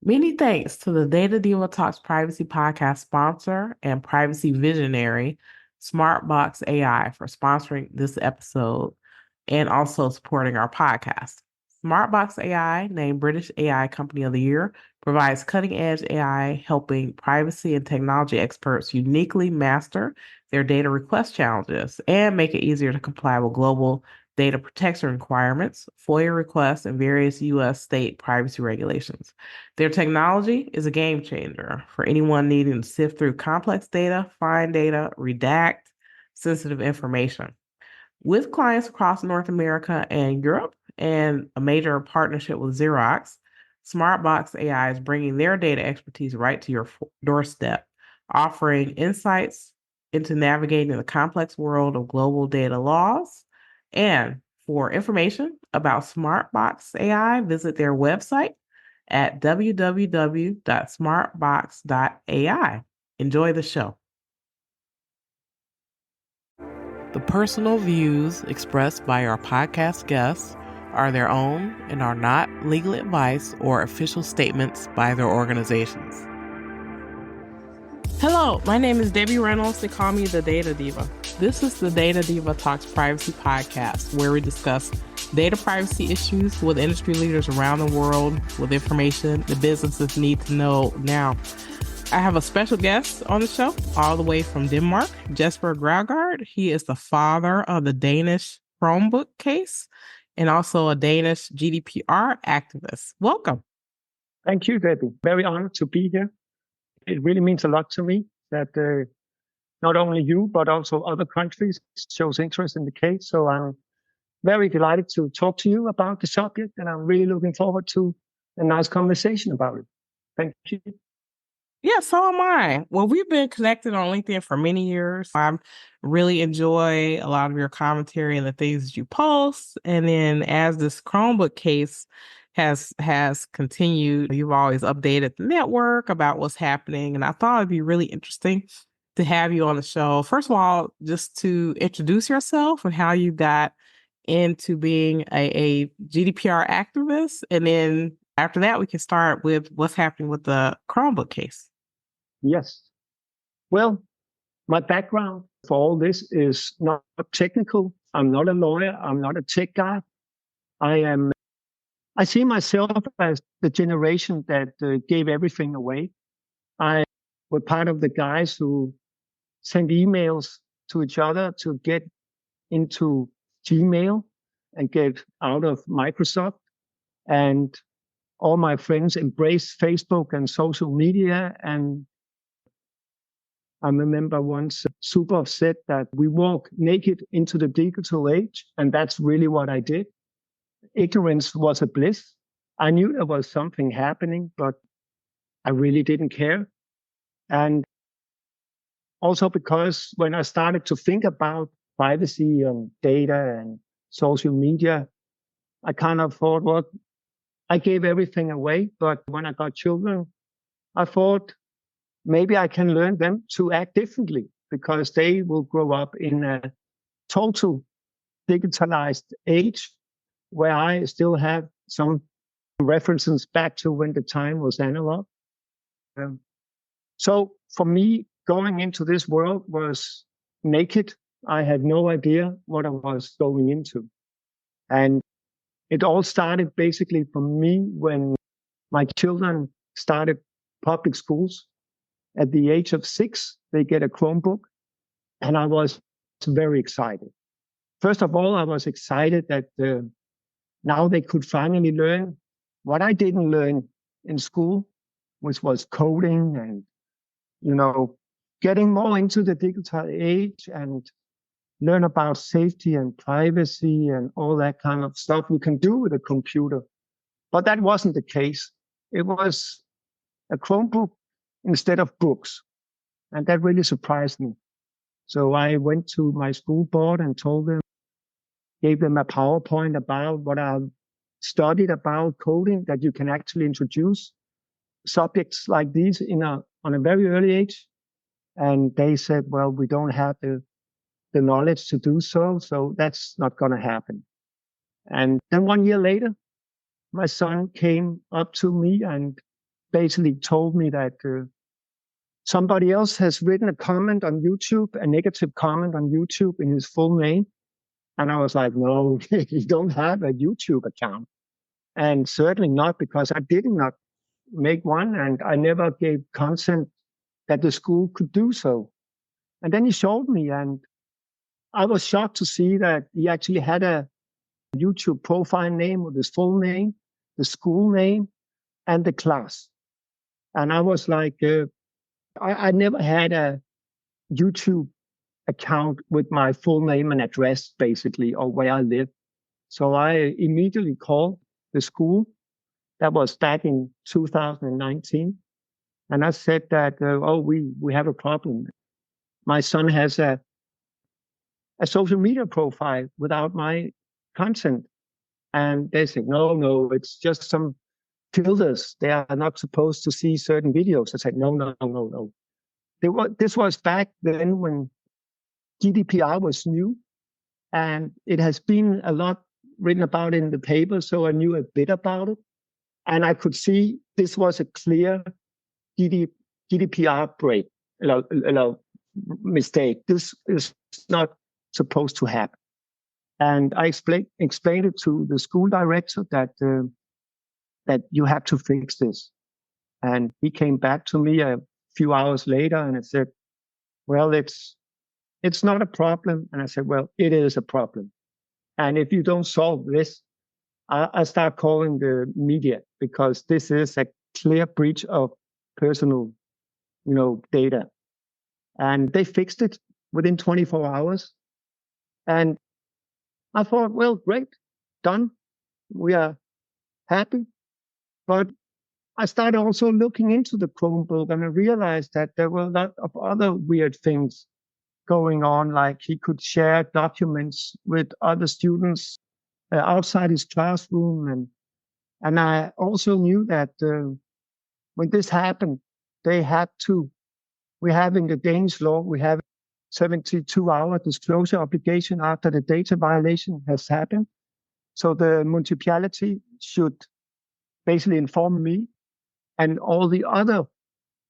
Many thanks to the Data Diva Talks Privacy Podcast sponsor and privacy visionary, Smartbox AI, for sponsoring this episode and also supporting our podcast. Smartbox AI, named British AI Company of the Year, provides cutting edge AI helping privacy and technology experts uniquely master their data request challenges and make it easier to comply with global data protection requirements, FOIA requests, and various U.S. state privacy regulations. Their technology is a game changer for anyone needing to sift through complex data, find data, redact sensitive information. With clients across North America and Europe, and a major partnership with Xerox, Smartbox AI is bringing their data expertise right to your doorstep, offering insights into navigating the complex world of global data laws. And for information about Smartbox AI, visit their website at www.smartbox.ai. Enjoy the show. The personal views expressed by our podcast guests are their own and are not legal advice or official statements by their organizations. Hello, my name is Debbie Reynolds. They call me the Data Diva. This is the Data Diva Talks Privacy Podcast, where we discuss data privacy issues with industry leaders around the world with information the businesses need to know now. I have a special guest on the show, all the way from Denmark, Jesper Graugaard. He is the father of the Danish Chromebook case and also a Danish GDPR activist. Welcome. Thank you, Debbie. Very honored to be here. It really means a lot to me that not only you, but also other countries shows interest in the case. So I'm very delighted to talk to you about the subject, and I'm really looking forward to a nice conversation about it. Thank you. Yeah, so am I. Well, we've been connected on LinkedIn for many years. I really enjoy a lot of your commentary and the things that you post. And then as this Chromebook case has continued, you've always updated the network about what's happening. And I thought it'd be really interesting to have you on the show. First of all, just to introduce yourself and how you got into being a GDPR activist. And then after that, we can start with what's happening with the Chromebook case. Yes. Well, my background for all this is not technical. I'm not a lawyer. I'm not a tech guy. I see myself as the generation that gave everything away. I was part of the guys who sent emails to each other to get into Gmail and get out of Microsoft. And all my friends embraced Facebook and social media. And I remember once super said that we walk naked into the digital age. And that's really what I did. Ignorance was a bliss. I knew there was something happening, but I really didn't care. And also because when I started to think about privacy and data and social media, I kind of thought, well, I gave everything away. But when I got children, I thought maybe I can learn them to act differently because they will grow up in a total digitalized age where I still have some references back to when the time was analog. So for me, going into this world was naked. I had no idea what I was going into. And it all started basically for me when my children started public schools. At the age of 6, they get a Chromebook, and I was very excited. First of all, I was excited that now they could finally learn what I didn't learn in school, which was coding and, getting more into the digital age and learn about safety and privacy and all that kind of stuff you can do with a computer. But that wasn't the case. It was a Chromebook instead of books. And that really surprised me. So I went to my school board and gave them a PowerPoint about what I studied about coding, that you can actually introduce subjects like these on a very early age. And they said, well, we don't have the knowledge to do so. So that's not going to happen. And then 1 year later, my son came up to me and basically told me that somebody else has written a comment on YouTube, a negative comment on YouTube in his full name. And I was like, no, you don't have a YouTube account. And certainly not because I did not make one and I never gave consent that the school could do so. And then he showed me, and I was shocked to see that he actually had a YouTube profile name with his full name, the school name, and the class. And I was like, I never had a YouTube account with my full name and address, basically, or where I live. So I immediately called the school. That was back in 2019. And I said that, we have a problem. My son has a social media profile without my consent. And they said, no, it's just some filters. They are not supposed to see certain videos. I said, no. This was back then when GDPR was new, and it has been a lot written about in the paper, so I knew a bit about it. And I could see this was a clear GDPR break, mistake. This is not supposed to happen. And I explained it to the school director that you have to fix this. And he came back to me a few hours later and I said, well, it's not a problem. And I said, well, it is a problem. And if you don't solve this, I start calling the media because this is a clear breach of personal, data. And they fixed it within 24 hours. And I thought, well, great, done. We are happy. But I started also looking into the Chromebook and I realized that there were a lot of other weird things going on, like he could share documents with other students outside his classroom. And I also knew that when this happened, we have in the Danish law, we have 72-hour disclosure obligation after the data violation has happened. So the municipality should basically inform me and all the other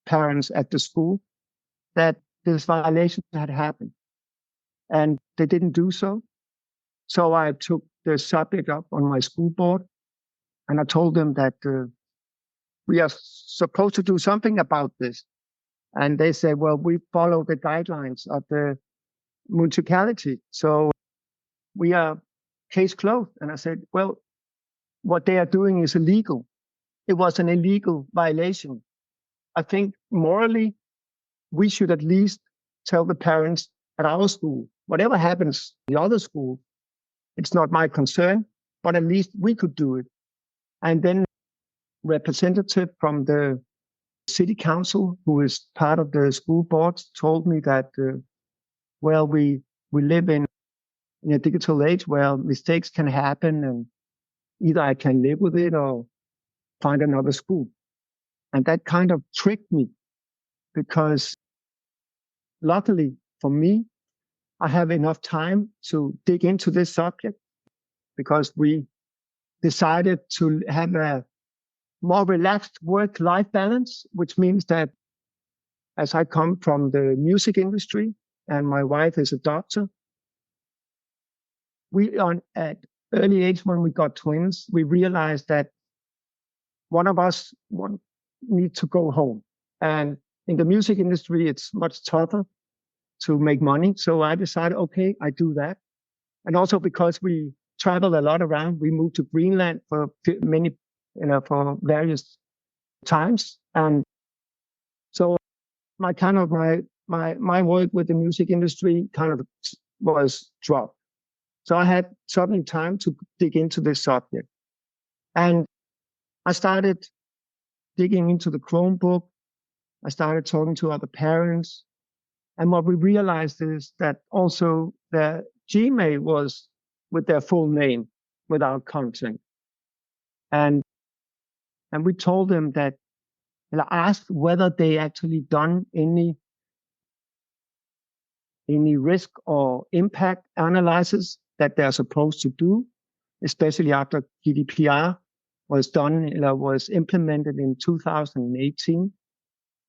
parents at the school that this violation had happened. And they didn't do so. So I took the subject up on my school board and I told them that we are supposed to do something about this. And they said, well, we follow the guidelines of the municipality. So we are case closed. And I said, well, what they are doing is illegal. It was an illegal violation. I think morally, we should at least tell the parents at our school, whatever happens in the other school, it's not my concern, but at least we could do it. And then representative from the city council, who is part of the school board, told me that, well, we live in a digital age where mistakes can happen and either I can live with it or find another school. And that kind of tricked me because luckily for me, I have enough time to dig into this subject because we decided to have a more relaxed work-life balance, which means that as I come from the music industry and my wife is a doctor, at early age when we got twins, we realized that one of us need to go home. And in the music industry, it's much tougher to make money. So I decided, okay, I do that. And also because we travel a lot around, we moved to Greenland for for various times. And so my work with the music industry kind of was dropped. So I had suddenly time to dig into this subject. And I started digging into the Chromebook. I started talking to other parents. And what we realized is that also the Gmail was with their full name without consent. And we told them that, and I asked whether they actually done any risk or impact analysis that they're supposed to do, especially after GDPR was implemented in 2018.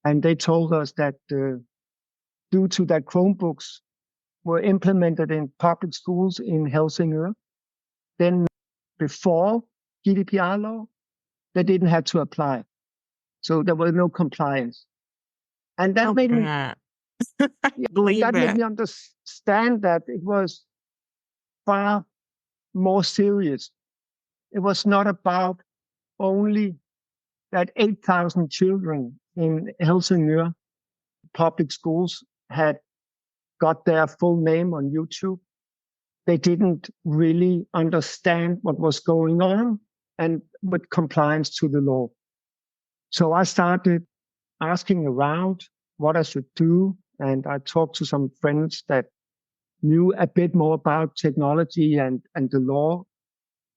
And they told us that due to that Chromebooks were implemented in public schools in Helsingør, then before GDPR law, they didn't have to apply. So there was no compliance. And that made me believe made me understand that it was far more serious. It was not about only that 8,000 children in Helsingør public schools had got their full name on YouTube. They didn't really understand what was going on and with compliance to the law. So I started asking around what I should do. And I talked to some friends that knew a bit more about technology and the law.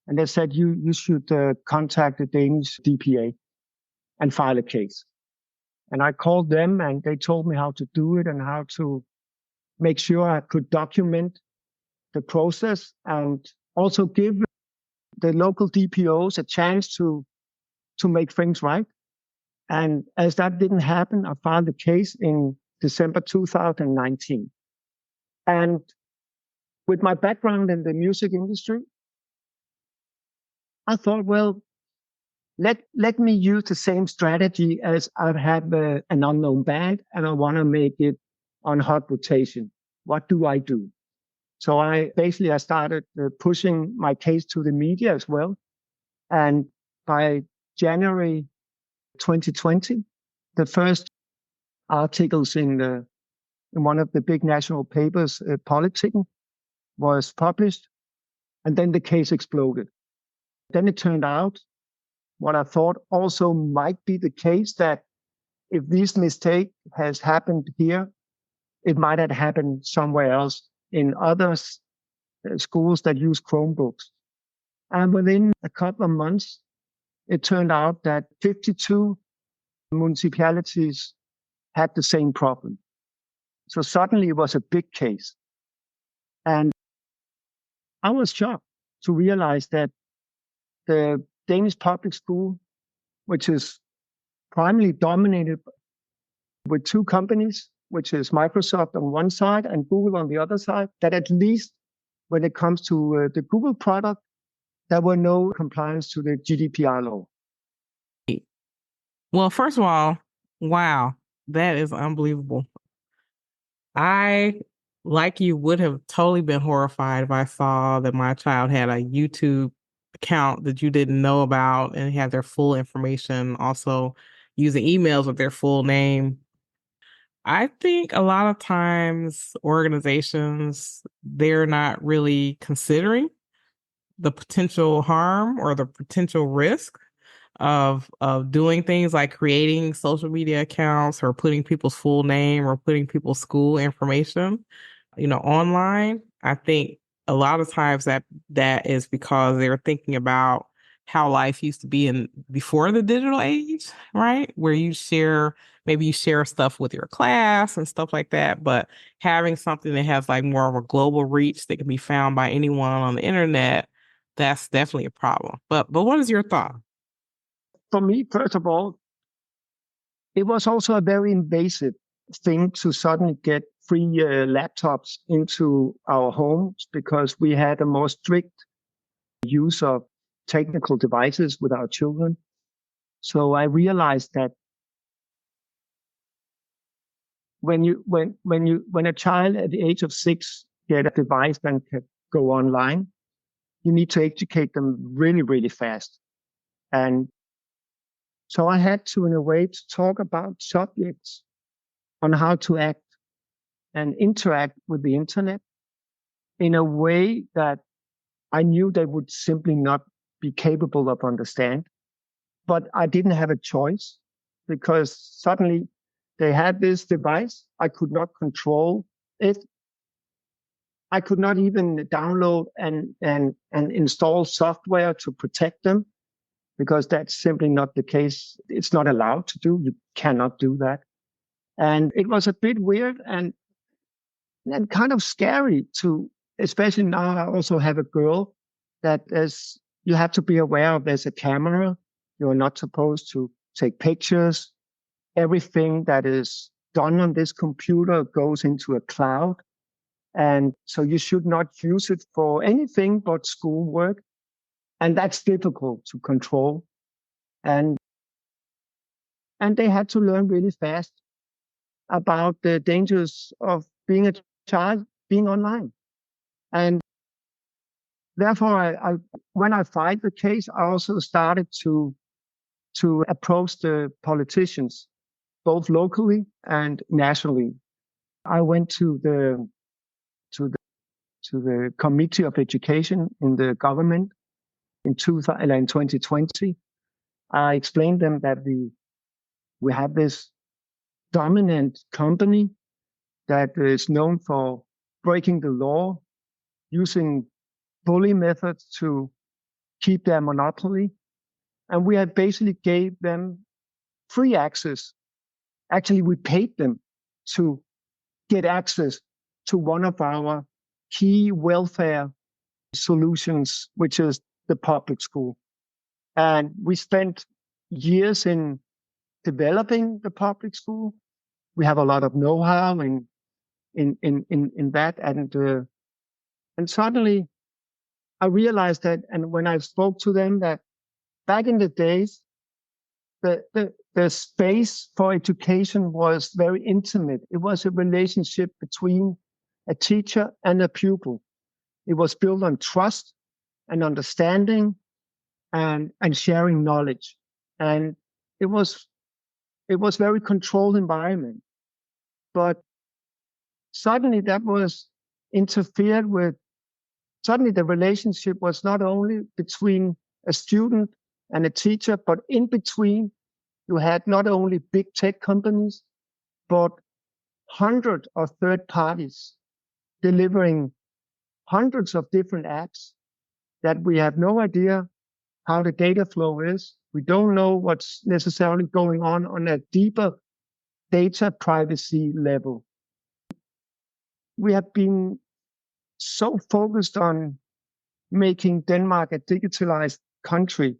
And they said, you should contact the Danish DPA and file a case. And I called them and they told me how to do it and how to make sure I could document the process and also give the local DPOs a chance to make things right. And as that didn't happen, I filed the case in December 2019. And with my background in the music industry, I thought, well, let me use the same strategy as I have an unknown band and I want to make it on hot rotation. What do I do? So I started pushing my case to the media as well. And by January 2020, the first articles in one of the big national papers, Politiken, was published. And then the case exploded. Then it turned out what I thought also might be the case, that if this mistake has happened here, it might have happened somewhere else in other schools that use Chromebooks. And within a couple of months, it turned out that 52 municipalities had the same problem. So suddenly it was a big case. And I was shocked to realize that the Danish public school, which is primarily dominated with two companies, which is Microsoft on one side and Google on the other side, that at least when it comes to the Google product, there were no compliance to the GDPR law. Well, first of all, wow, that is unbelievable. I, like you, would have totally been horrified if I saw that my child had a YouTube account that you didn't know about and had their full information, also using emails with their full name. I think a lot of times organizations, they're not really considering the potential harm or the potential risk of doing things like creating social media accounts or putting people's full name or putting people's school information, online. I think a lot of times that is because they're thinking about how life used to be before the digital age, right? Where maybe you share stuff with your class and stuff like that, but having something that has like more of a global reach that can be found by anyone on the internet, that's definitely a problem. But what is your thought? For me, first of all, it was also a very invasive thing to suddenly get free laptops into our homes because we had a more strict use of technical devices with our children. So I realized that when a child at the age of 6 get a device and can go online, you need to educate them really, really fast. And so I had to, in a way, to talk about subjects on how to act and interact with the internet in a way that I knew they would simply not be capable of understand. But I didn't have a choice because suddenly they had this device. I could not control it. I could not even download and install software to protect them because that's simply not the case. It's not allowed to do. You cannot do that. And it was a bit weird and kind of scary to, especially now I also have a girl that is you have to be aware of there's a camera. You're not supposed to take pictures. Everything that is done on this computer goes into a cloud. And so you should not use it for anything but schoolwork. And that's difficult to control. And they had to learn really fast about the dangers of being a child, being online. And therefore, when I filed the case, I also started to approach the politicians, both locally and nationally. I went to the Committee of Education in the government in 2020. I explained them that we have this dominant company that is known for breaking the law, using bully methods to keep their monopoly. And we have basically gave them free access. Actually, we paid them to get access to one of our key welfare solutions, which is the public school. And we spent years in developing the public school. We have a lot of know-how in that. And suddenly I realized that, and when I spoke to them, that back in the days, the space for education was very intimate. It was a relationship between a teacher and a pupil. It was built on trust and understanding and sharing knowledge. And it was very controlled environment. But suddenly that was interfered with. Suddenly the relationship was not only between a student and a teacher, but in between you had not only big tech companies, but hundreds of third parties delivering hundreds of different apps that we have no idea how the data flow is. We don't know what's necessarily going on a deeper data privacy level. We have been so focused on making Denmark a digitalized country,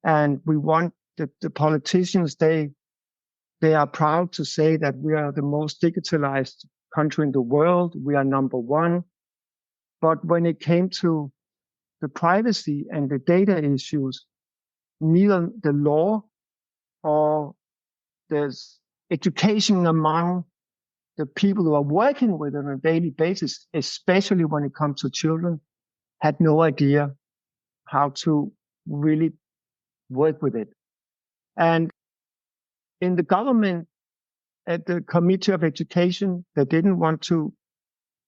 and we want the politicians, they are proud to say that we are the most digitalized country in the world. We are number one. But when it came to the privacy and the data issues, neither the law or the education among the people who are working with it on a daily basis, especially when it comes to children, had no idea how to really work with it. And in the government, at the Committee of Education, they didn't want to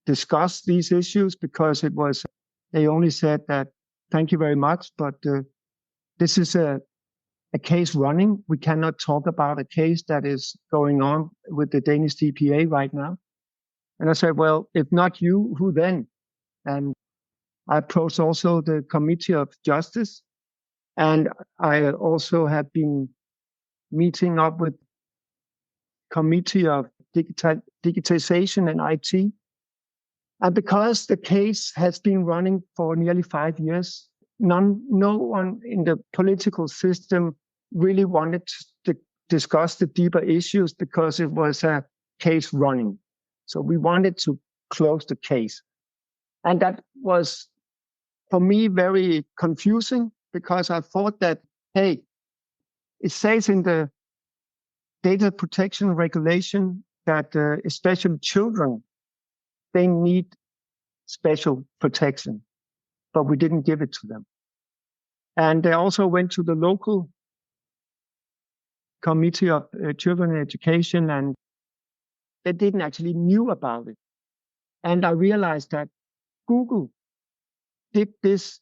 discuss these issues because they only said that, thank you very much, but this is a case running. We cannot talk about a case that is going on with the Danish DPA right now. And I said, well, if not you, who then? And I approached also the Committee of Justice. And I also have been meeting up with Committee of Digitization and IT. And because the case has been running for nearly 5 years, no one in the political system really wanted to discuss the deeper issues because it was a case running. So we wanted to close the case. And that was, for me, very confusing because I thought that, hey, it says in the data protection regulation that especially children, they need special protection, but we didn't give it to them. And they also went to the local Committee of Children and Education, and they didn't actually knew about it. And I realized that Google did this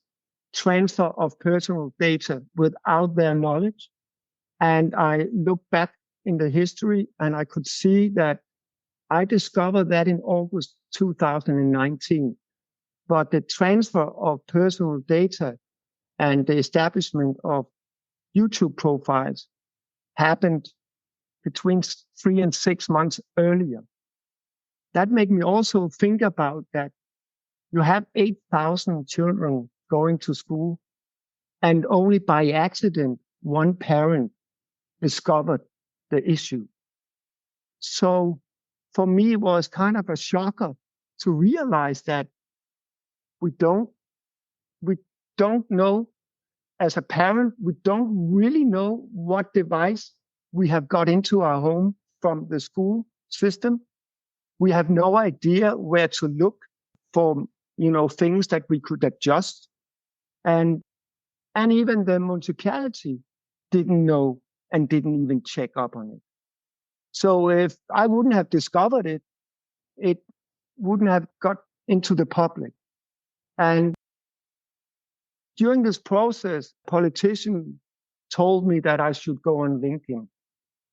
transfer of personal data without their knowledge. And I looked back in the history and I could see that I discovered that in August 2019. But the transfer of personal data and the establishment of YouTube profiles happened between 3 and 6 months earlier. That made me also think about that you have 8,000 children going to school And only by accident, one parent discovered the issue. So for me, it was kind of a shocker to realize that we don't, we don't know as a parent, we don't really know what device we have got into our home from the school system. We have no idea where to look for, things that we could adjust. And even the municipality didn't know and didn't even check up on it. So if I wouldn't have discovered it, it wouldn't have got into the public. And during this process, a politician told me that I should go on LinkedIn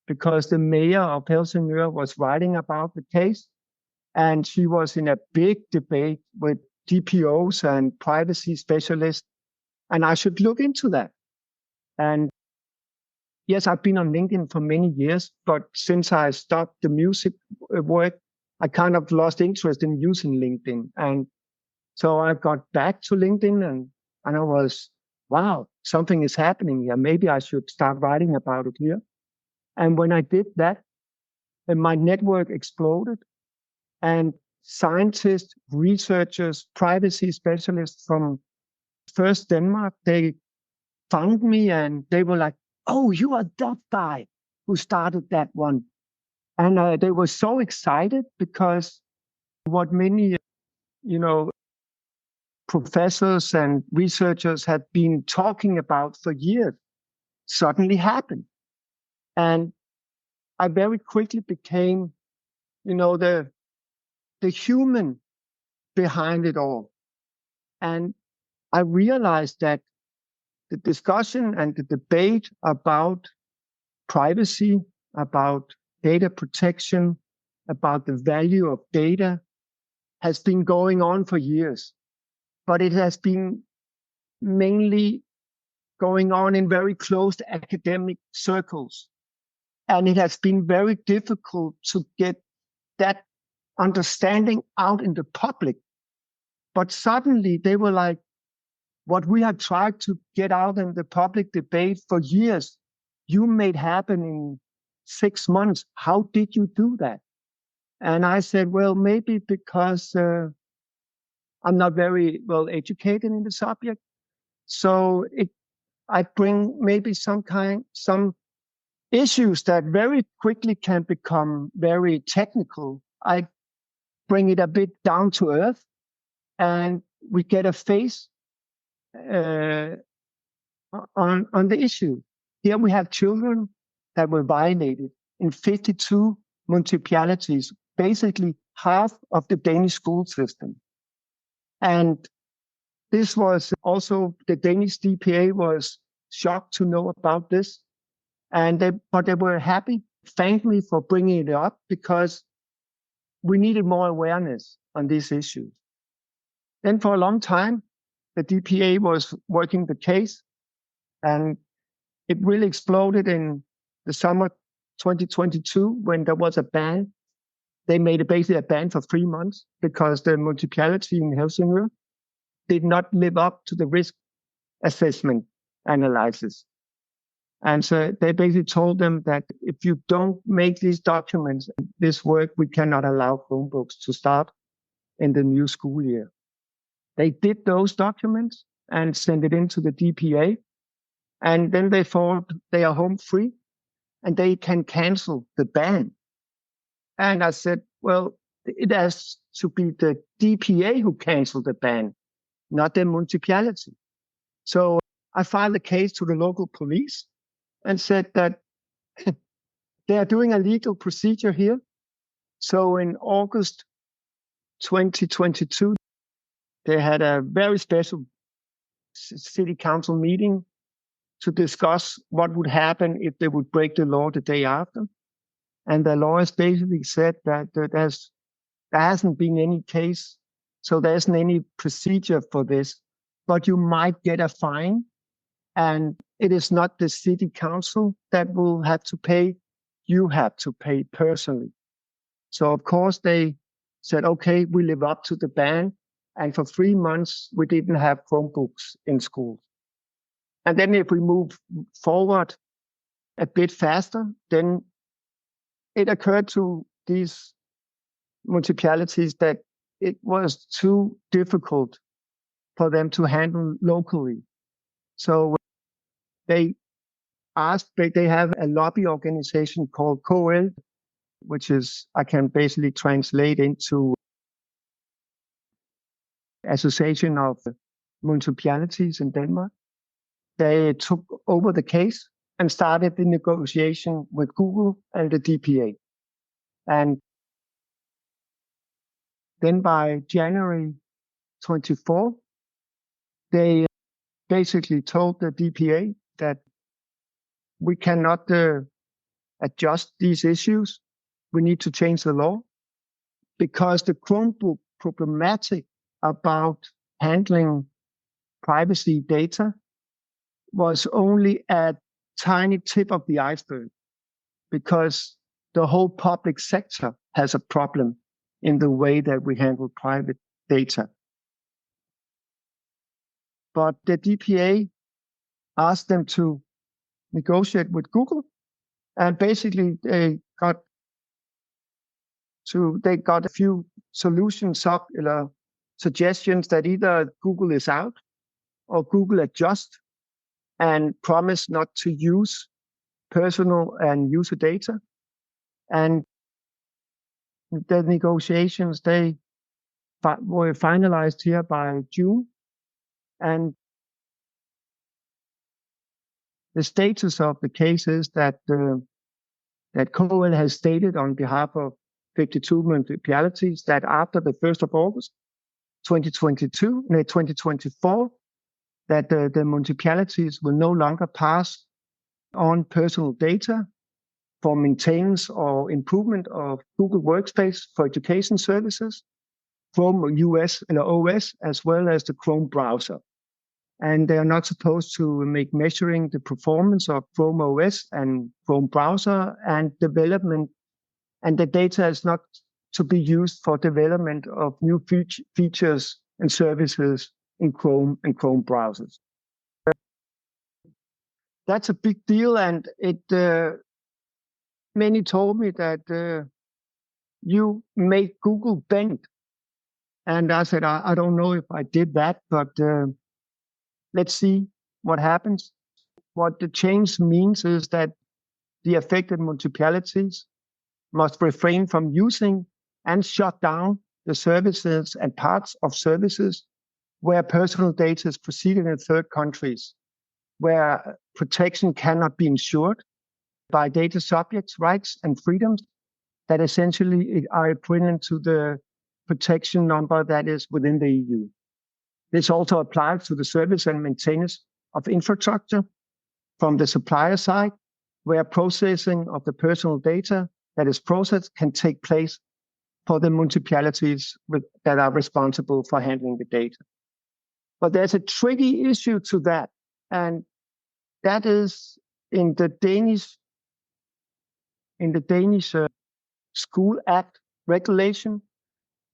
because the mayor of Helsingør was writing about the case, and she was in a big debate with DPOs and privacy specialists, and I should look into that. And yes, I've been on LinkedIn for many years, but since I stopped the music work, I kind of lost interest in using LinkedIn. And so I got back to LinkedIn and I was, wow, something is happening here. Maybe I should start writing about it here. And when I did that, my network exploded, and scientists, researchers, privacy specialists from first Denmark, they found me and they were like, oh, you are that guy who started that one. And they were so excited because what many, professors and researchers had been talking about for years suddenly happened. And I very quickly became, the human behind it all. And I realized that the discussion and the debate about privacy, about data protection, about the value of data has been going on for years, but it has been mainly going on in very closed academic circles. And it has been very difficult to get that understanding out in the public. But suddenly they were like, what we have tried to get out in the public debate for years, you made happen in 6 months. How did you do that? And I said, well, maybe because I'm not very well educated in the subject. So I bring maybe some issues that very quickly can become very technical. I bring it a bit down to earth, and we get a face on the issue. Here we have children that were violated in 52 municipalities, basically half of the Danish school system. And this was also, the Danish DPA was shocked to know about this. But they were happy, thanked me for bringing it up because we needed more awareness on these issues. Then for a long time, the DPA was working the case, and it really exploded in the summer 2022 when there was a ban. They made it basically a ban for 3 months because the municipality in Helsingør did not live up to the risk assessment analysis. And so they basically told them that if you don't make these documents, this work, we cannot allow Chromebooks to start in the new school year. They did those documents and sent it into the DPA. And then they thought they are home free and they can cancel the ban. And I said, well, it has to be the DPA who canceled the ban, not the municipality. So I filed a case to the local police and said that they are doing a legal procedure here. So in August 2022, they had a very special city council meeting to discuss what would happen if they would break the law the day after. And the lawyers basically said that there hasn't been any case, so there isn't any procedure for this, but you might get a fine, and it is not the city council that will have to pay, you have to pay personally. So of course they said, okay, we live up to the ban, and for 3 months we didn't have Chromebooks in schools. And then if we move forward a bit faster, then it occurred to these municipalities that it was too difficult for them to handle locally. So they they have a lobby organization called KL, which is, I can basically translate into Association of Municipalities in Denmark. They took over the case and started the negotiation with Google and the DPA. And then by January 24, they basically told the DPA that we cannot adjust these issues. We need to change the law because the Chromebook problematic about handling privacy data was only a tiny tip of the iceberg, because the whole public sector has a problem in the way that we handle private data. But the DPA asked them to negotiate with Google, and basically they got a few solutions up, suggestions that either Google is out or Google adjust and promise not to use personal and user data. And the negotiations, they were finalized here by June. And the status of the case is that that KL has stated on behalf of 52 municipalities that after the 1st of August 2024, that the municipalities will no longer pass on personal data for maintenance or improvement of Google Workspace for education services, Chrome OS, as well as the Chrome browser. And they are not supposed to make measuring the performance of Chrome OS and Chrome browser and development. And the data is not to be used for development of new features and services in Chrome and Chrome browsers. That's a big deal, and many told me that you made Google bend. And I said, I don't know if I did that, but let's see what happens. What the change means is that the affected municipalities must refrain from using and shut down the services and parts of services where personal data is proceeded in third countries, where protection cannot be ensured by data subjects' rights and freedoms that essentially are equivalent to the protection number that is within the EU. This also applies to the service and maintenance of infrastructure from the supplier side, where processing of the personal data that is processed can take place for the municipalities that are responsible for handling the data. But there's a tricky issue to that, and that is in the Danish School Act regulation.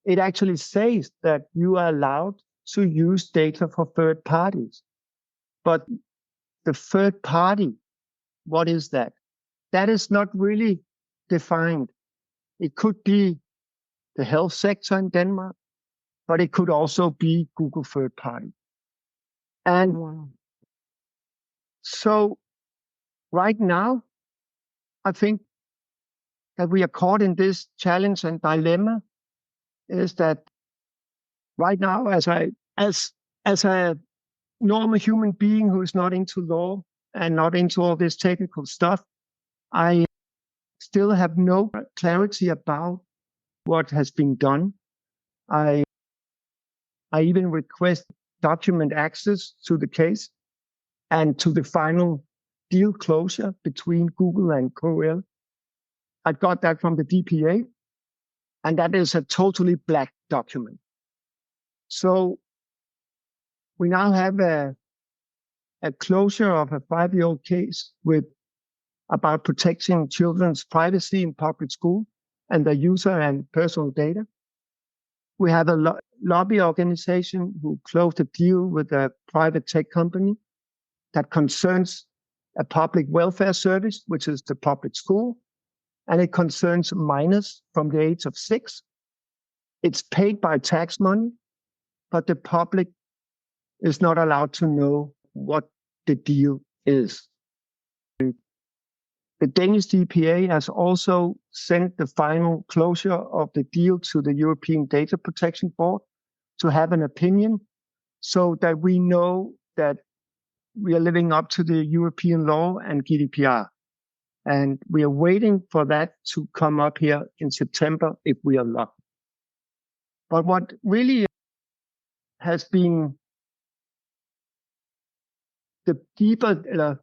It actually says that you are allowed to use data for third parties. But the third party, what is that? That is not really defined. It could be the health sector in Denmark, but it could also be Google third party. And so right now, I think that we are caught in this challenge and dilemma is that right now, as a normal human being who is not into law and not into all this technical stuff, I still have no clarity about what has been done. I even request document access to the case and to the final deal closure between Google and KL. I got that from the DPA, and that is a totally black document. So we now have a closure of a 5-year-old case about protecting children's privacy in public school and their user and personal data. We have a lobby organization who closed a deal with a private tech company that concerns a public welfare service, which is the public school, and it concerns minors from the age of 6. It's paid by tax money, but the public is not allowed to know what the deal is. The Danish DPA has also sent the final closure of the deal to the European Data Protection Board to have an opinion so that we know that we are living up to the European law and GDPR. And we are waiting for that to come up here in September if we are lucky. But what really has been the deeper,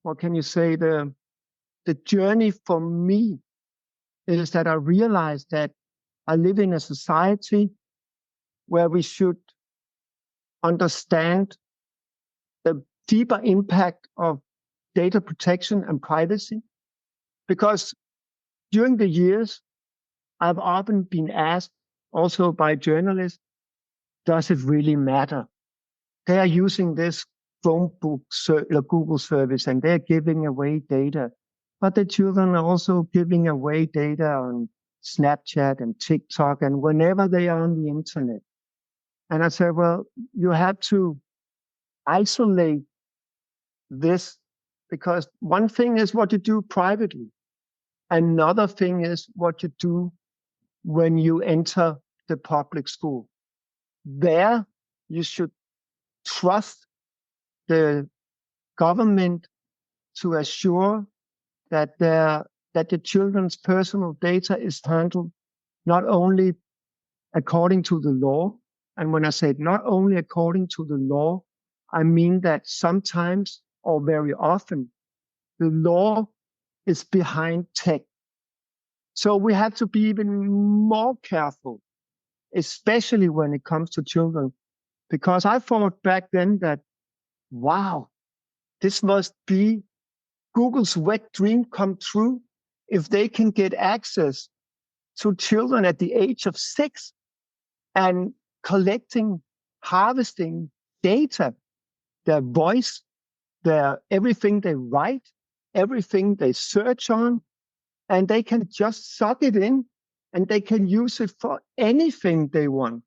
what can you say, the journey for me is that I realized that I live in a society where we should understand the deeper impact of data protection and privacy. Because during the years, I've often been asked, also by journalists, does it really matter? They are using this Chromebook, Google service, and they're giving away data. But the children are also giving away data on Snapchat and TikTok and whenever they are on the internet. And I said, well, you have to isolate this because one thing is what you do privately. Another thing is what you do when you enter the public school. There, you should trust the government to assure that the children's personal data is handled not only according to the law. And when I say not only according to the law, I mean that sometimes or very often the law is behind tech. So we have to be even more careful, especially when it comes to children, because I thought back then that, wow, this must be Google's wet dream come true if they can get access to children at the age of 6 and collecting, harvesting data, their voice, their everything they write, everything they search on, and they can just suck it in and they can use it for anything they want.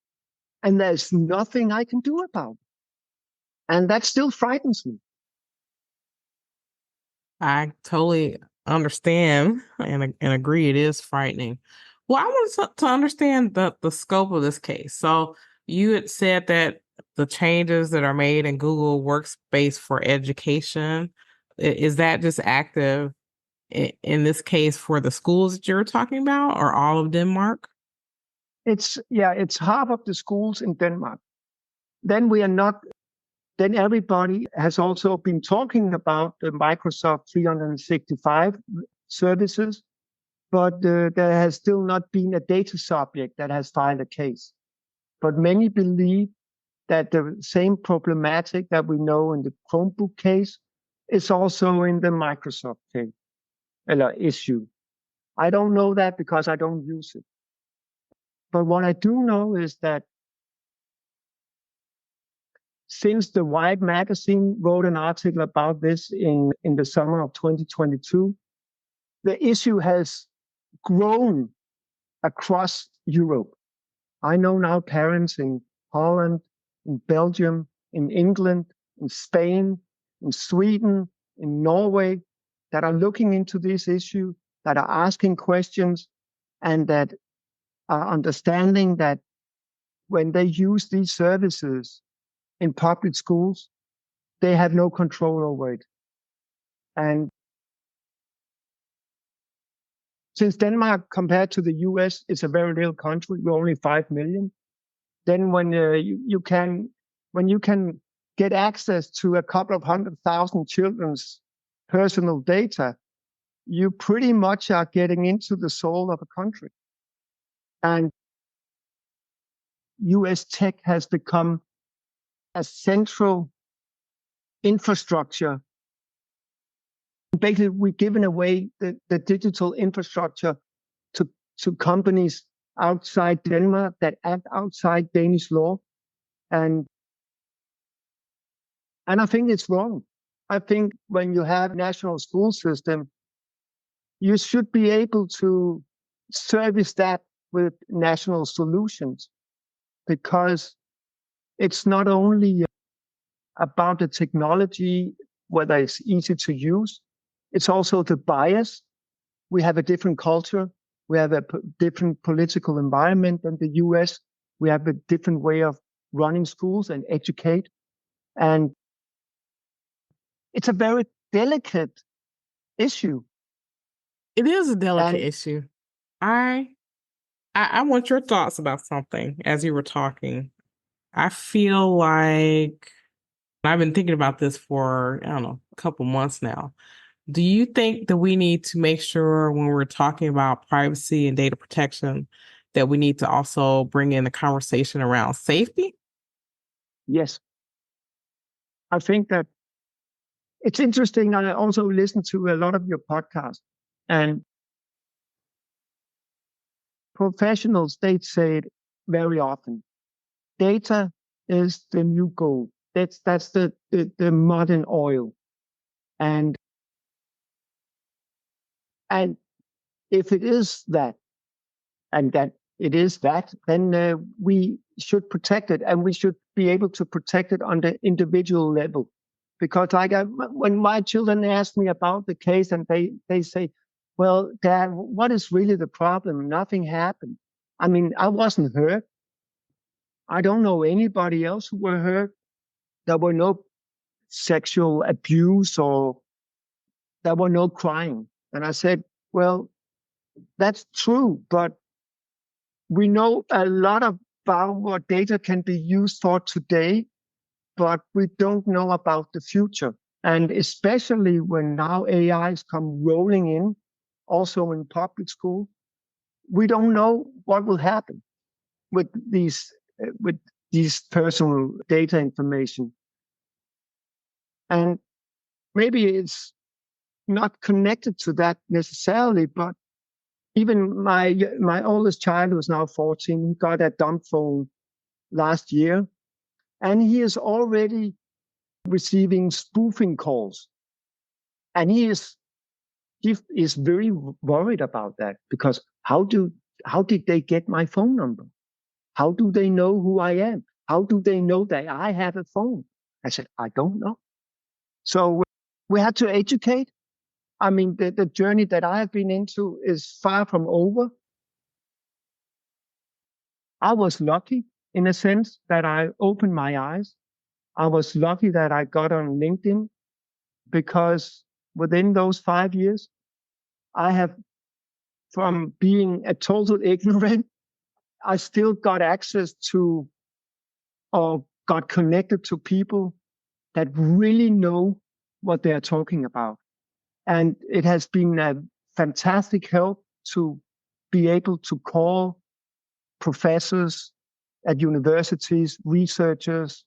And there's nothing I can do about it. And that still frightens me. I totally understand and agree. It is frightening. Well, I want to understand the scope of this case. So you had said that the changes that are made in Google Workspace for Education, is that just active in this case for the schools that you're talking about or all of Denmark? It's half of the schools in Denmark. Then everybody has also been talking about the Microsoft 365 services, but there has still not been a data subject that has filed a case. But many believe that the same problematic that we know in the Chromebook case is also in the Microsoft case, issue. I don't know that because I don't use it. But what I do know is that since the Wired magazine wrote an article about this in the summer of 2022, the issue has grown across Europe. I know now parents in Holland, in Belgium, in England, in Spain, in Sweden, in Norway that are looking into this issue, that are asking questions, and that are understanding that when they use these services in public schools, they have no control over it. And since Denmark, compared to the US, is a very little country, we're only 5 million, then when you can get access to a couple of 100,000 children's personal data, you pretty much are getting into the soul of a country. And US tech has become a central infrastructure. Basically, we've given away the digital infrastructure to companies outside Denmark that act outside Danish law. And I think it's wrong. I think when you have national school system, you should be able to service that with national solutions, because it's not only about the technology, whether it's easy to use, it's also the bias. We have a different culture. We have a different political environment than the US. We have a different way of running schools and educate. And it's a very delicate issue. It is a delicate And issue. I want your thoughts about something as you were talking. I feel like I've been thinking about this for, I don't know, a couple months now. Do you think that we need to make sure when we're talking about privacy and data protection that we need to also bring in the conversation around safety? yes, I think that it's interesting. I also listen to a lot of your podcasts, and professionals, they say it very often. Data is the new gold. That's the modern oil. And and if it is that, and that it is that, then we should protect it, and we should be able to protect it on the individual level. Because when my children ask me about the case, and they say, well, Dad, what is really the problem? Nothing happened. I mean, I wasn't hurt. I don't know anybody else who were hurt. There were no sexual abuse, or there were no crying. And I said, well, that's true, but we know a lot about what data can be used for today, but we don't know about the future. And especially when now AIs come rolling in, also in public school, we don't know what will happen with these personal data information. And maybe it's not connected to that necessarily, but even my oldest child, who's now 14, he got a dumb phone last year, and he is already receiving spoofing calls, and he is very worried about that, because how did they get my phone number? How do they know who I am? How do they know that I have a phone? I said, I don't know. So we had to educate. I mean, the journey that I have been into is far from over. I was lucky in a sense that I opened my eyes. I was lucky that I got on LinkedIn, because within those 5 years, I have, from being a total ignorant, I still got access to, or got connected to people that really know what they are talking about. And it has been a fantastic help to be able to call professors at universities, researchers,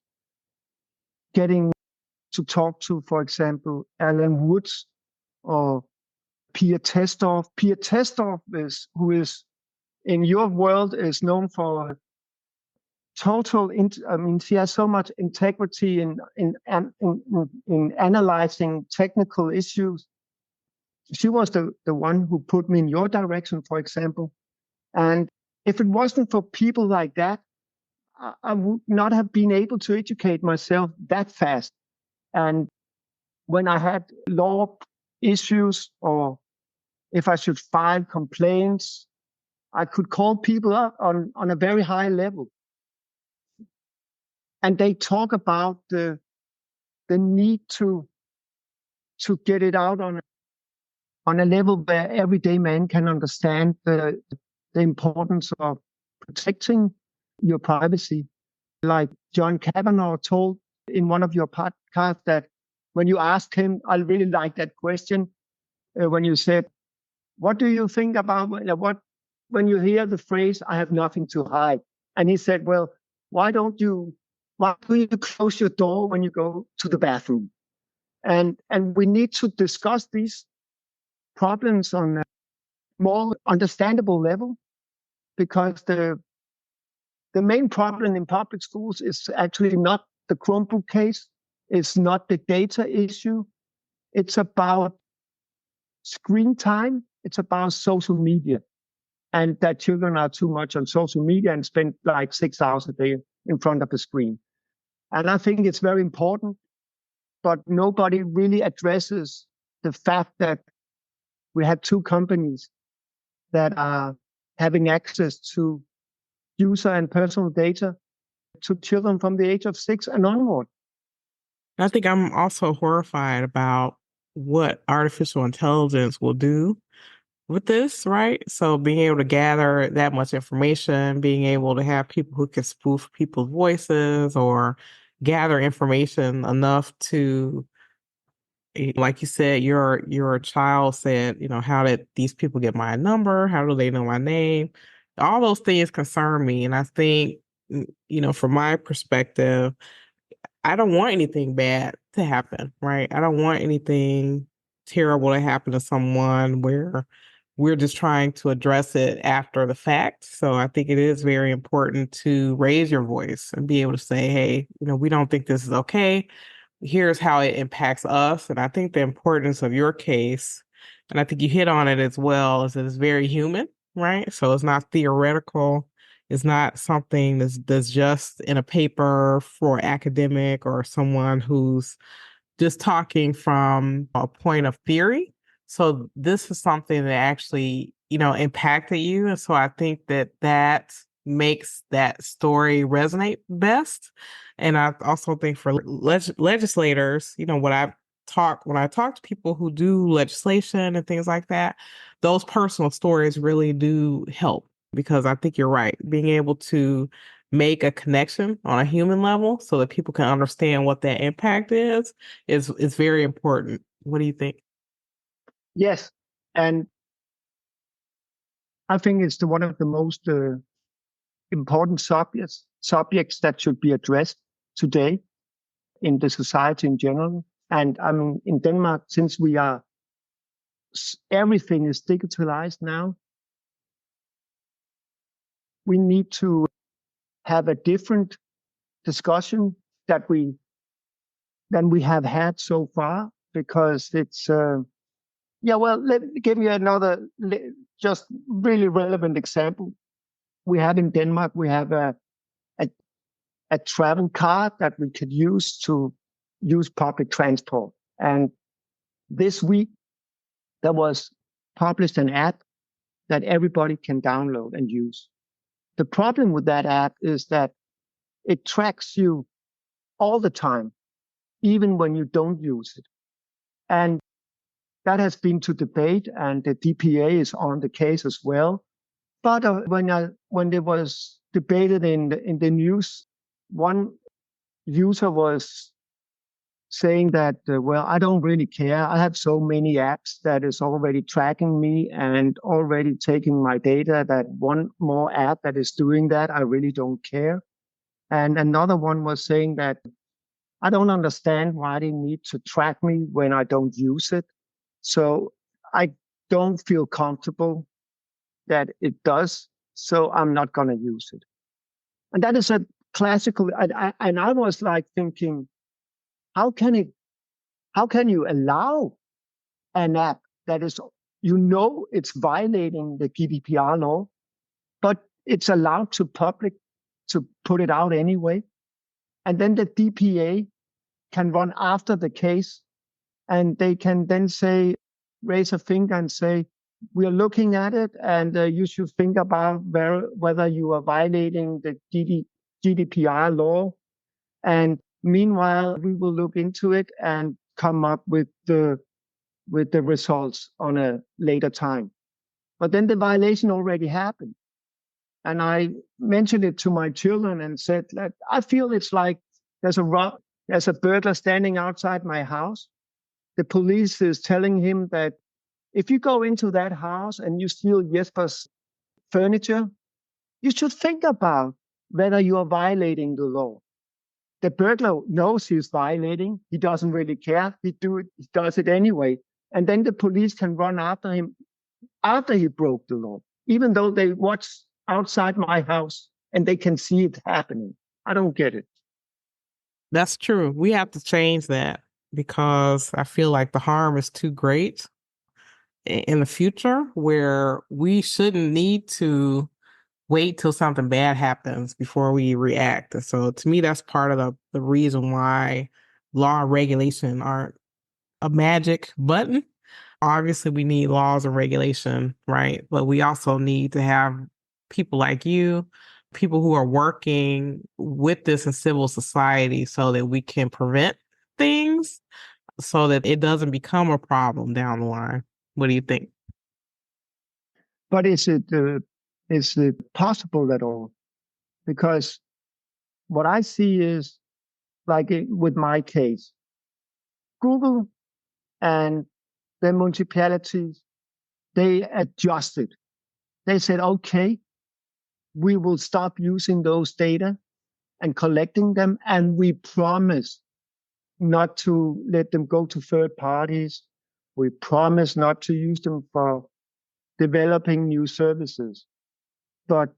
getting to talk to, for example, Alan Woods or Pia Testorff. Pia Testorff who is in your world is known for total. I mean, she has so much integrity in analyzing technical issues. She was the one who put me in your direction, for example. And if it wasn't for people like that, I would not have been able to educate myself that fast. And when I had law issues, or if I should file complaints, I could call people up on a very high level. And they talk about the need to get it out on a level where everyday man can understand the importance of protecting your privacy. Like John Kavanaugh told in one of your podcasts, that when you asked him, I really like that question, when you said, what do you think about when you hear the phrase, I have nothing to hide? And he said, well, why do you close your door when you go to the bathroom? And we need to discuss these problems on a more understandable level, because the main problem in public schools is actually not the Chromebook case. It's not the data issue. It's about screen time. It's about social media, and that children are too much on social media and spend like 6 hours a day in front of a screen. And I think it's very important, but nobody really addresses the fact that we have two companies that are having access to user and personal data to children from the age of 6 and onward. I think I'm also horrified about what artificial intelligence will do with this, right? So being able to gather that much information, being able to have people who can spoof people's voices or gather information enough to, like you said, your child said, how did these people get my number? How do they know my name? All those things concern me. And I think, from my perspective, I don't want anything bad to happen, right? I don't want anything terrible to happen to someone where we're just trying to address it after the fact. So I think it is very important to raise your voice and be able to say, hey, we don't think this is okay. Here's how it impacts us. And I think the importance of your case, and I think you hit on it as well, is that it's very human, right? So it's not theoretical. It's not something that's just in a paper for academic or someone who's just talking from a point of theory. So this is something that actually, impacted you. And so I think that makes that story resonate best. And I also think for legislators, when I talk to people who do legislation and things like that, those personal stories really do help, because I think you're right. Being able to make a connection on a human level so that people can understand what that impact is very important. What do you think? Yes. And I think it's one of the most important subjects that should be addressed today in the society in general. And I mean, in Denmark, since everything is digitalized now, we need to have a different discussion than we have had so far, because it's give me another just really relevant example. We have in Denmark, we have a travel card that we could use to use public transport. And this week, there was published an app that everybody can download and use. The problem with that app is that it tracks you all the time, even when you don't use it. And that has been to debate, and the DPA is on the case as well. But when it was debated in the news, one user was saying that, I don't really care. I have so many apps that is already tracking me and already taking my data, that one more app that is doing that, I really don't care. And another one was saying that I don't understand why they need to track me when I don't use it. So I don't feel comfortable that it does. So I'm not going to use it. And that is a classical. And I was like thinking, how can you allow an app that is, it's violating the GDPR law, but it's allowed to public to put it out anyway. And then the DPA can run after the case, and they can then raise a finger and say, we are looking at it, and you should think about whether you are violating the GDPR law. And meanwhile, we will look into it and come up with the results on a later time. But then the violation already happened. And I mentioned it to my children and said that I feel it's like there's a burglar standing outside my house. The police is telling him that if you go into that house and you steal Jesper's furniture, you should think about whether you are violating the law. The burglar knows he's violating. He doesn't really care. He does it anyway. And then the police can run after him after he broke the law, even though they watch outside my house and they can see it happening. I don't get it. That's true. We have to change that, because I feel like the harm is too great in the future where we shouldn't need to wait till something bad happens before we react. And so to me, that's part of the reason why law and regulation aren't a magic button. Obviously, we need laws and regulation, right? But we also need to have people like you, people who are working with this in civil society so that we can prevent things so that it doesn't become a problem down the line. What do you think? But is it possible at all? Because what I see is like with my case, Google and the municipalities, they adjusted. They said, okay, we will stop using those data and collecting them, and we promise not to let them go to third parties. We promise not to use them for developing new services. But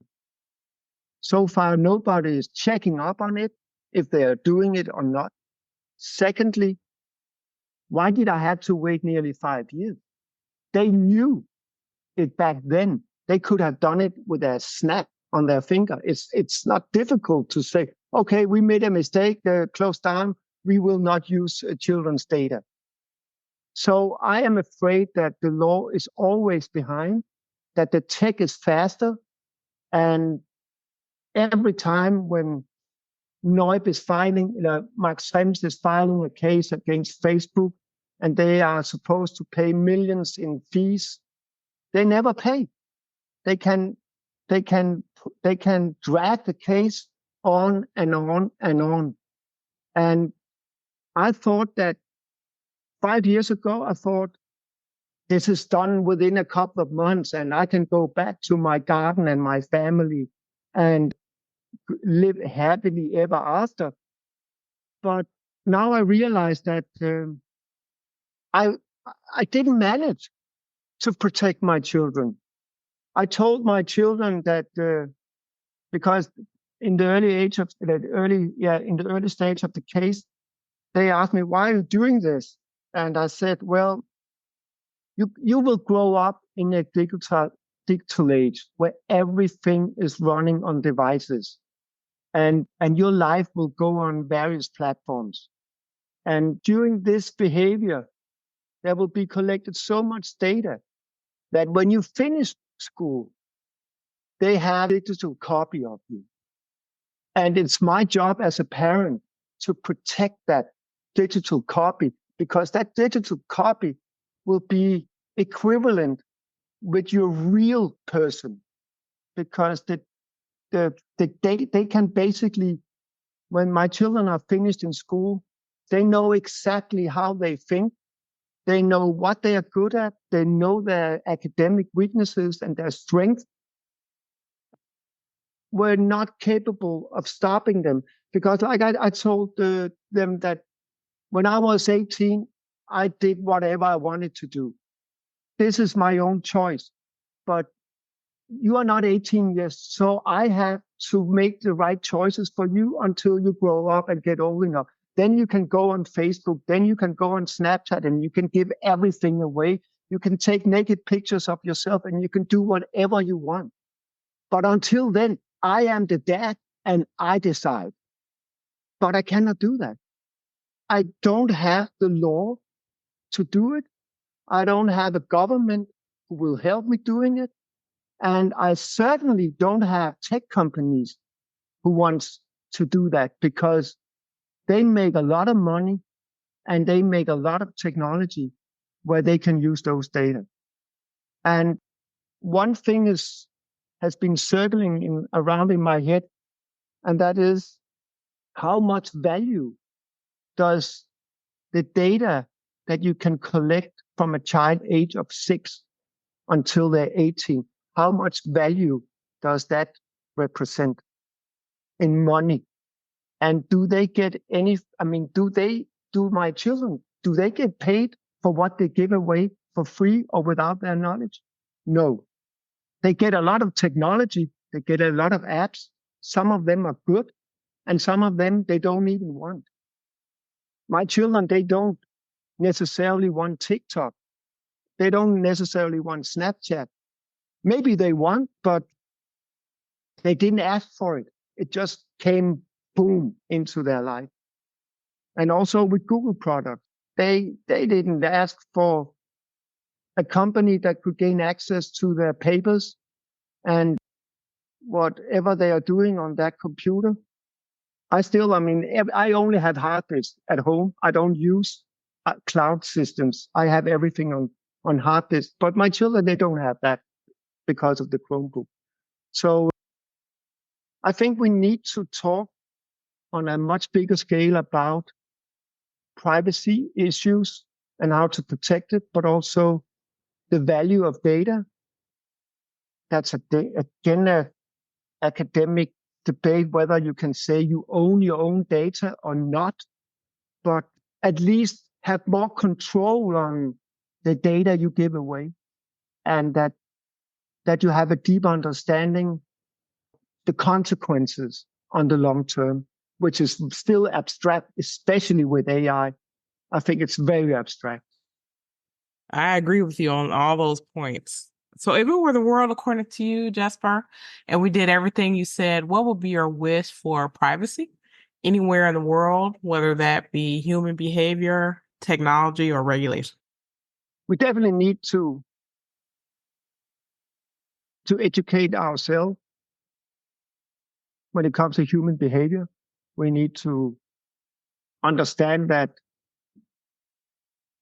so far, nobody is checking up on it, if they are doing it or not. Secondly, why did I have to wait nearly 5 years? They knew it back then. They could have done it with a snap on their finger. It's not difficult to say, okay, we made a mistake, close down, we will not use children's data. So I am afraid that the law is always behind, that the tech is faster, and every time when Neub is filing, Mark Schrems is filing a case against Facebook, and they are supposed to pay millions in fees, they never pay. They can drag the case on and on and on. And I thought that 5 years ago, I thought this is done within a couple of months and I can go back to my garden and my family and live happily ever after. But now I realize that I didn't manage to protect my children. I told my children that because in the early stage of the case, they asked me, why are you doing this? And I said, well, you will grow up in a digital age where everything is running on devices, and your life will go on various platforms. And during this behavior, there will be collected so much data that when you finish school, they have a digital copy of you. And it's my job as a parent to protect that digital copy, because that digital copy will be equivalent with your real person. Because they can basically, when my children are finished in school, they know exactly how they think. They know what they are good at. They know their academic weaknesses and their strengths. We're not capable of stopping them, because like I told them that when I was 18, I did whatever I wanted to do. This is my own choice. But you are not 18 years, so I have to make the right choices for you until you grow up and get old enough. Then you can go on Facebook, then you can go on Snapchat, and you can give everything away. You can take naked pictures of yourself and you can do whatever you want. But until then, I am the dad and I decide. But I cannot do that. I don't have the law to do it. I don't have a government who will help me doing it. And I certainly don't have tech companies who wants to do that, because they make a lot of money and they make a lot of technology where they can use those data. And one thing has been circling around in my head, and that is, how much value does the data that you can collect from a child age of 6 until they're 18, how much value does that represent in money? And do they get any, do my children, do they get paid for what they give away for free or without their knowledge? No. They get a lot of technology. They get a lot of apps. Some of them are good, and some of them they don't even want. My children, they don't necessarily want TikTok. They don't necessarily want Snapchat. Maybe they want, but they didn't ask for it. It just came boom into their life. And also with Google products, they didn't ask for a company that could gain access to their papers and whatever they are doing on that computer. I only have hard disks at home. I don't use cloud systems. I have everything on hard disk, but my children, they don't have that because of the Chromebook. So I think we need to talk on a much bigger scale about privacy issues and how to protect it, but also the value of data. That's again a academic debate whether you can say you own your own data or not, but at least have more control on the data you give away, and that you have a deep understanding the consequences on the long term, which is still abstract, especially with AI. I think it's very abstract. I agree with you on all those points. So if it were the world according to you, Jesper, and we did everything you said, what would be your wish for privacy anywhere in the world, whether that be human behavior, technology, or regulation? We definitely need to educate ourselves when it comes to human behavior. We need to understand that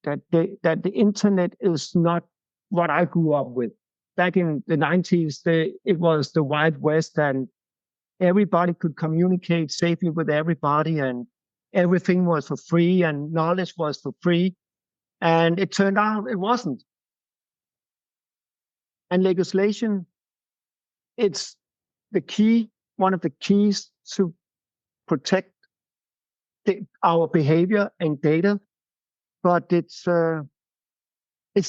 the internet is not what I grew up with. Back in the 90s, it was the Wild West, and everybody could communicate safely with everybody, and everything was for free, and knowledge was for free. And it turned out it wasn't. And legislation, it's one of the keys to protect our behavior and data, but it's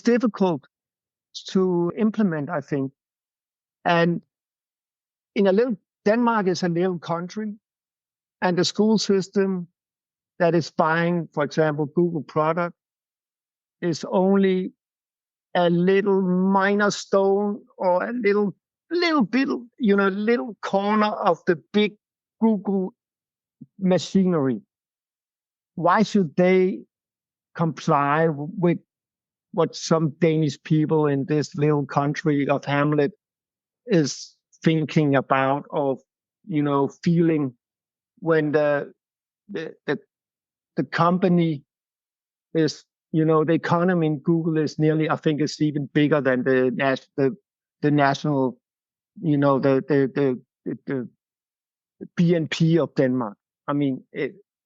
difficult to implement, I think. And Denmark is a little country, and the school system that is buying, for example, Google product is only a little minor stone or a little bit, little corner of the big Google machinery. Why should they comply with what some Danish people in this little country of Hamlet is thinking about, or feeling when the company is, the economy in Google is nearly, I think it's even bigger than the national, the BNP of Denmark. I mean,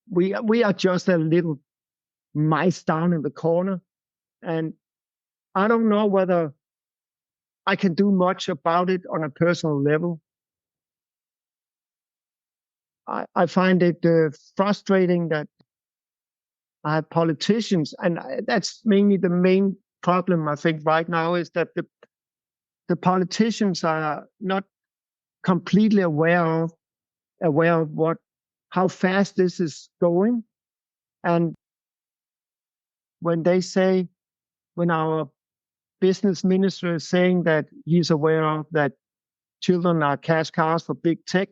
we are just a little mice down in the corner, and I don't know whether I can do much about it on a personal level. I find it frustrating that I have politicians, and that's mainly the main problem, I think, right now, is that the politicians are not completely aware of how fast this is going. And when our business minister is saying that he's aware of that children are cash cows for big tech,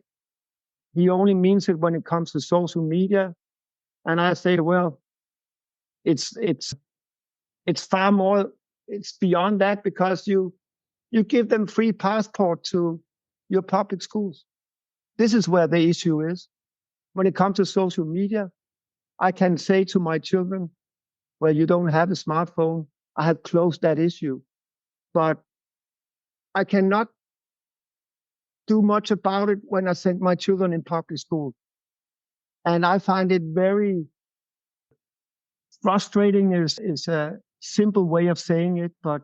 he only means it when it comes to social media. And I say, well, it's far more, it's beyond that, because you give them free passport to your public schools. This is where the issue is. When it comes to social media, I can say to my children, well, you don't have a smartphone. I have closed that issue. But I cannot do much about it when I send my children in public school. And I find it very frustrating is a simple way of saying it, but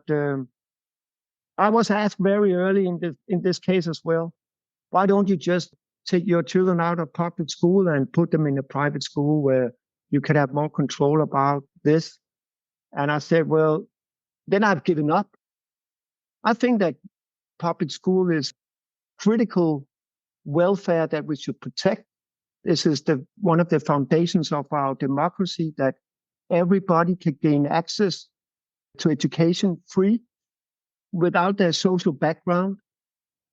I was asked very early in this case as well, why don't you just take your children out of public school and put them in a private school where you can have more control about this? And I said, well, then I've given up. I think that public school is critical welfare that we should protect. This is one of the foundations of our democracy, that everybody can gain access to education free without their social background.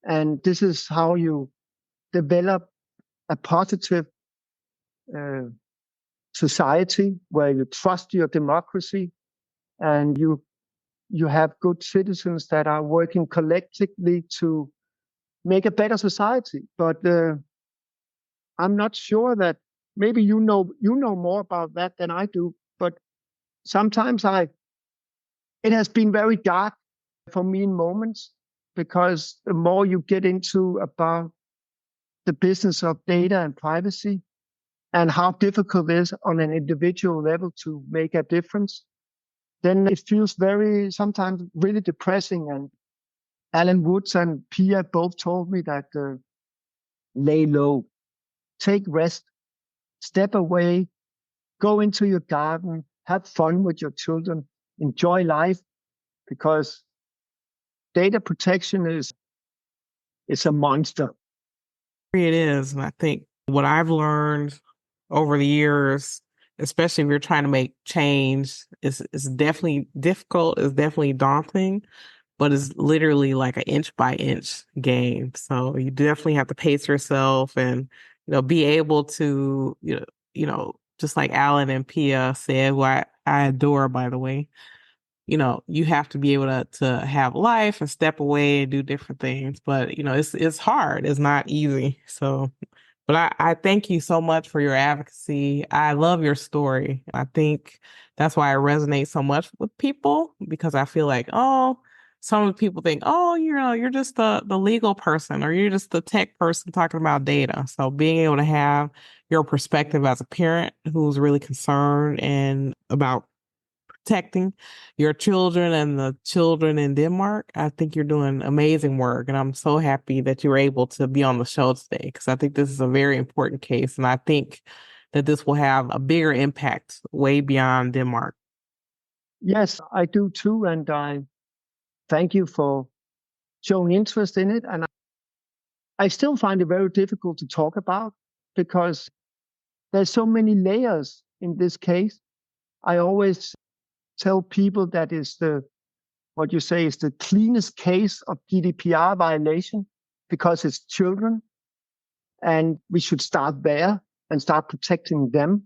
And this is how you develop a positive uh, society where you trust your democracy and you have good citizens that are working collectively to make a better society. But I'm not sure that maybe you know more about that than I do. But sometimes it has been very dark for me in moments because the more you get into about the business of data and privacy and how difficult it is on an individual level to make a difference, then it feels very sometimes really depressing. And Alan Woods and Pia both told me that lay low, take rest, step away, go into your garden, have fun with your children, enjoy life, because data protection is a monster. It is. And I think what I've learned over the years, especially if you're trying to make change, is definitely difficult, it's definitely daunting, but it's literally like an inch by inch game. So you definitely have to pace yourself and, be able to, just like Alan and Pia said, who I adore, by the way, you have to be able to have life and step away and do different things. But, it's hard. It's not easy. So, but I thank you so much for your advocacy. I love your story. I think that's why I resonate so much with people, because I feel like, oh, some of the people think, oh, you're just the legal person, or you're just the tech person talking about data. So being able to have your perspective as a parent who's really concerned and about protecting your children and the children in Denmark, I think you're doing amazing work. And I'm so happy that you were able to be on the show today, because I think this is a very important case. And I think that this will have a bigger impact way beyond Denmark. Yes, I do too. And I thank you for showing interest in it. And I still find it very difficult to talk about because there's so many layers in this case. I always tell people that is what you say is the cleanest case of GDPR violation because it's children, and we should start there and start protecting them.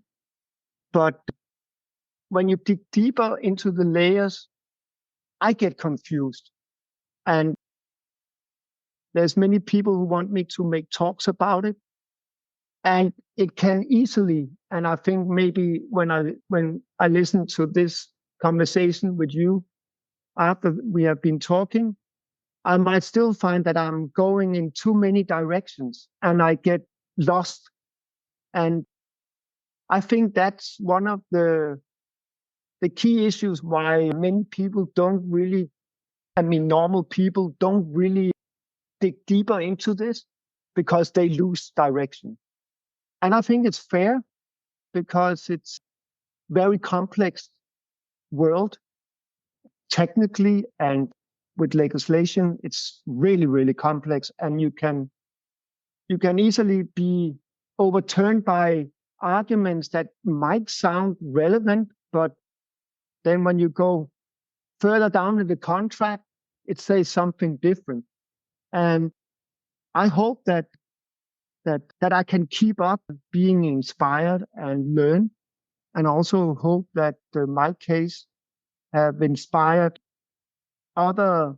But when you dig deeper into the layers, I get confused. And there's many people who want me to make talks about it. And it can easily, and I think maybe when I listen to this conversation with you after we have been talking, I might still find that I'm going in too many directions and I get lost. And I think that's one of the key issues why many people don't really, normal people don't really dig deeper into this because they lose direction. And I think it's fair because it's very complex world technically, and with legislation, it's really, really complex, and you can easily be overturned by arguments that might sound relevant, but then when you go further down in the contract, it says something different. And I hope that I can keep up being inspired and learn, and also hope that my case have inspired other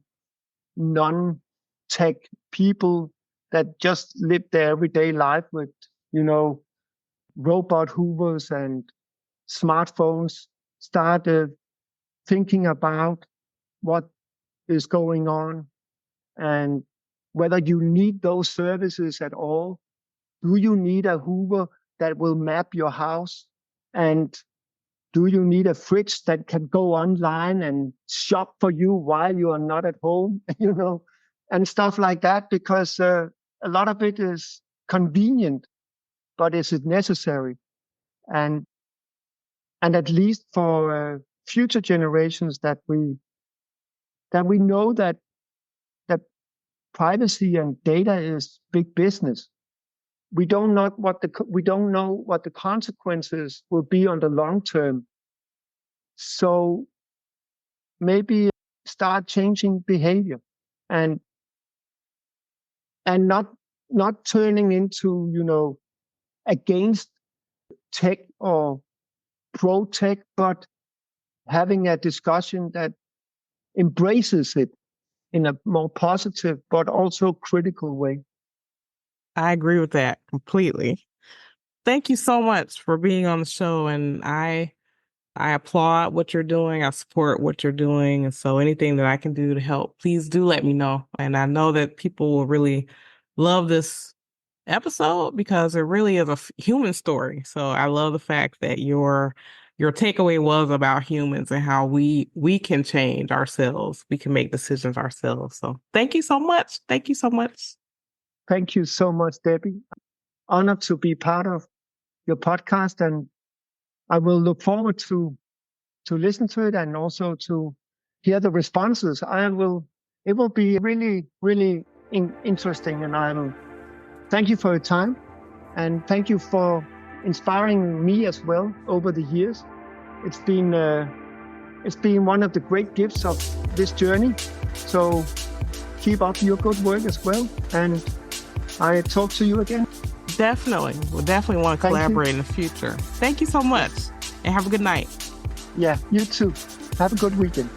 non-tech people that just live their everyday life with, robot hoovers and smartphones, started thinking about what is going on and whether you need those services at all. Do you need a hoover that will map your house? And do you need a fridge that can go online and shop for you while you are not at home, and stuff like that? Because a lot of it is convenient, but is it necessary? And at least for future generations, that we know that privacy and data is big business. We don't know what the consequences will be on the long term So maybe start changing behavior and not turning into, against tech or pro tech, but having a discussion that embraces it in a more positive but also critical way. I agree with that completely. Thank you so much for being on the show. And I applaud what you're doing. I support what you're doing. And so anything that I can do to help, please do let me know. And I know that people will really love this episode because it really is a human story. So I love the fact that your takeaway was about humans and how we can change ourselves. We can make decisions ourselves. So thank you so much. Thank you so much. Thank you so much, Debbie. Honored to be part of your podcast, and I will look forward to listen to it and also to hear the responses. It will be really, really interesting, and I will thank you for your time, and thank you for inspiring me as well over the years. It's been one of the great gifts of this journey. So keep up your good work as well, and I talk to you again. Definitely. We'll definitely want to collaborate in the future. Thank you so much, and have a good night. Yeah, you too. Have a good weekend.